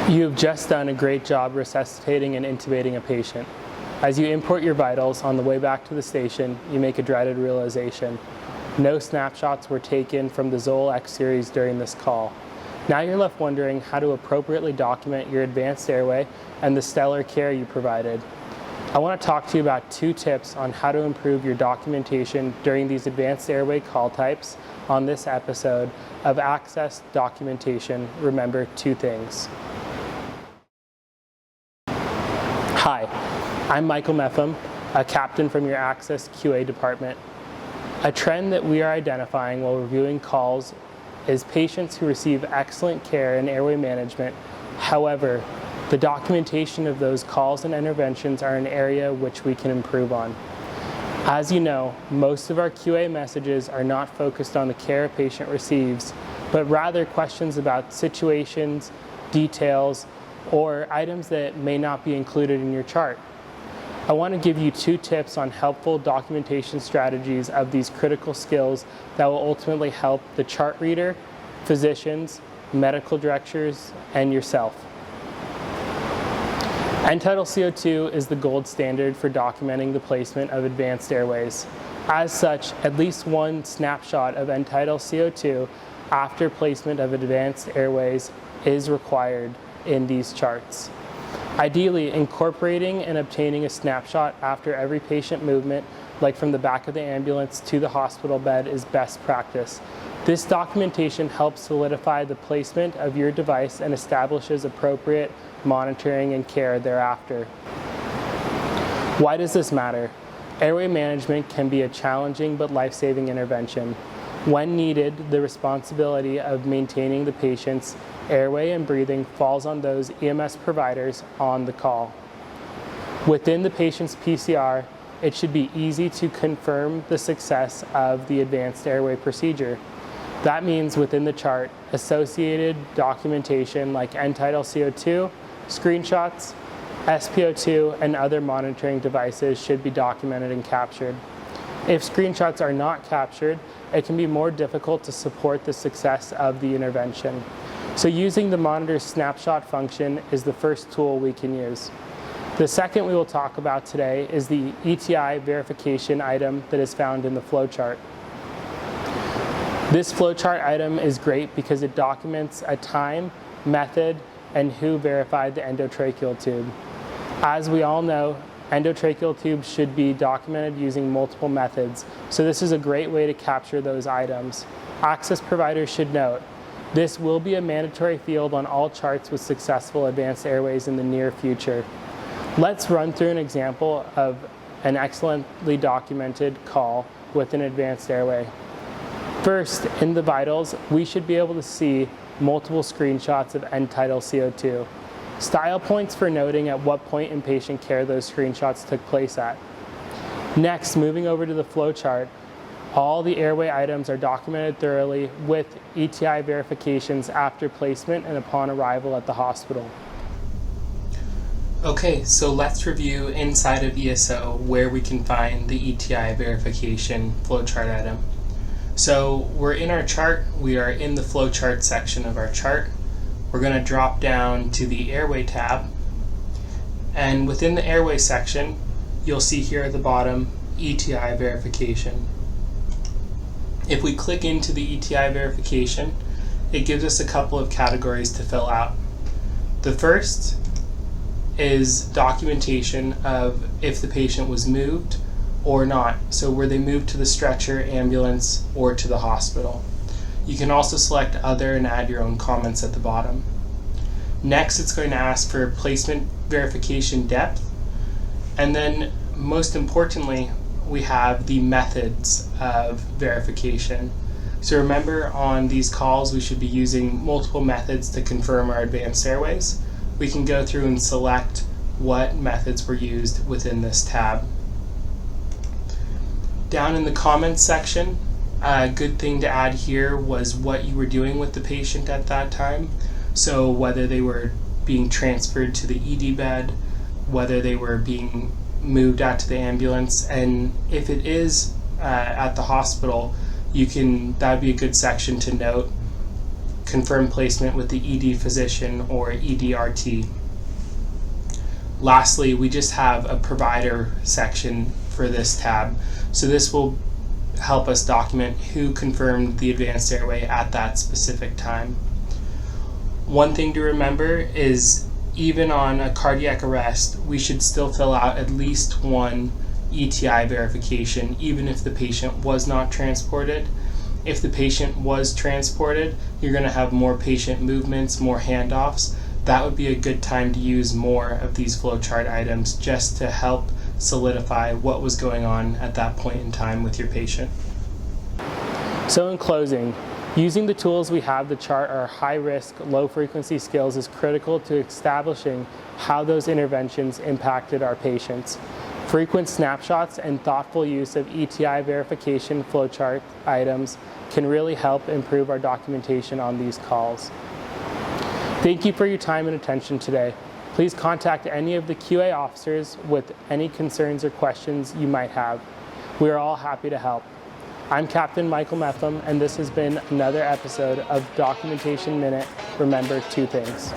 You have just done a great job resuscitating and intubating a patient. As you import your vitals on the way back to the station, you make a dreaded realization. No snapshots were taken from the Zoll X series during this call. Now you're left wondering how to appropriately document your advanced airway and the stellar care you provided. I want to talk to you about 2 tips on how to improve your documentation during these advanced airway call types on this episode of Access Documentation. Remember 2 things. Hi, I'm Michael Meffam, a captain from your Access QA department. A trend that we are identifying while reviewing calls is patients who receive excellent care in airway management. However, the documentation of those calls and interventions are an area which we can improve on. As you know, most of our QA messages are not focused on the care a patient receives, but rather questions about situations, details, or items that may not be included in your chart. I want to give you 2 tips on helpful documentation strategies of these critical skills that will ultimately help the chart reader, physicians, medical directors, and yourself. End-tidal CO2 is the gold standard for documenting the placement of advanced airways. As such, at least one snapshot of end-tidal CO2 after placement of advanced airways is required in these charts. Ideally, incorporating and obtaining a snapshot after every patient movement, like from the back of the ambulance to the hospital bed, is best practice. This documentation helps solidify the placement of your device and establishes appropriate monitoring and care thereafter. Why does this matter? Airway management can be a challenging but life-saving intervention. When needed, the responsibility of maintaining the patient's airway and breathing falls on those EMS providers on the call. Within the patient's PCR, it should be easy to confirm the success of the advanced airway procedure. That means within the chart, associated documentation like end-tidal CO2, screenshots, SpO2, and other monitoring devices should be documented and captured. If screenshots are not captured, it can be more difficult to support the success of the intervention. So using the monitor's snapshot function is the first tool we can use. The second we will talk about today is the ETI verification item that is found in the flowchart. This flowchart item is great because it documents a time, method, and who verified the endotracheal tube. As we all know, endotracheal tubes should be documented using multiple methods, so this is a great way to capture those items. Access providers should note, this will be a mandatory field on all charts with successful advanced airways in the near future. Let's run through an example of an excellently documented call with an advanced airway. First, in the vitals, we should be able to see multiple screenshots of end-tidal CO2. Style points for noting at what point in patient care those screenshots took place at. Next, moving over to the flowchart, all the airway items are documented thoroughly with ETI verifications after placement and upon arrival at the hospital. Okay, so let's review inside of ESO where we can find the ETI verification flowchart item. So we're in our chart, we are in the flowchart section of our chart. We're going to drop down to the airway tab, and within the airway section you'll see here at the bottom ETI verification. If we click into the ETI verification, it gives us a couple of categories to fill out. The first is documentation of if the patient was moved or not. So were they moved to the stretcher, ambulance, or to the hospital? You can also select other and add your own comments at the bottom. Next, it's going to ask for placement verification depth. And then most importantly, we have the methods of verification. So remember, on these calls, we should be using multiple methods to confirm our advanced airways. We can go through and select what methods were used within this tab. Down in the comments section, a good thing to add here was what you were doing with the patient at that time. So whether they were being transferred to the ED bed, whether they were being moved out to the ambulance, and if it is at the hospital, that would be a good section to note confirm placement with the ED physician or EDRT. Lastly, we just have a provider section for this tab. So this will help us document who confirmed the advanced airway at that specific time. One thing to remember is even on a cardiac arrest, we should still fill out at least one ETI verification, even if the patient was not transported. If the patient was transported, you're going to have more patient movements, more handoffs. That would be a good time to use more of these flowchart items just to help solidify what was going on at that point in time with your patient. So in closing, using the tools we have to chart our high-risk, low-frequency skills is critical to establishing how those interventions impacted our patients. Frequent snapshots and thoughtful use of ETI verification flowchart items can really help improve our documentation on these calls. Thank you for your time and attention today. Please contact any of the QA officers with any concerns or questions you might have. We are all happy to help. I'm Captain Michael Metham, and this has been another episode of Documentation Minute. Remember 2 things.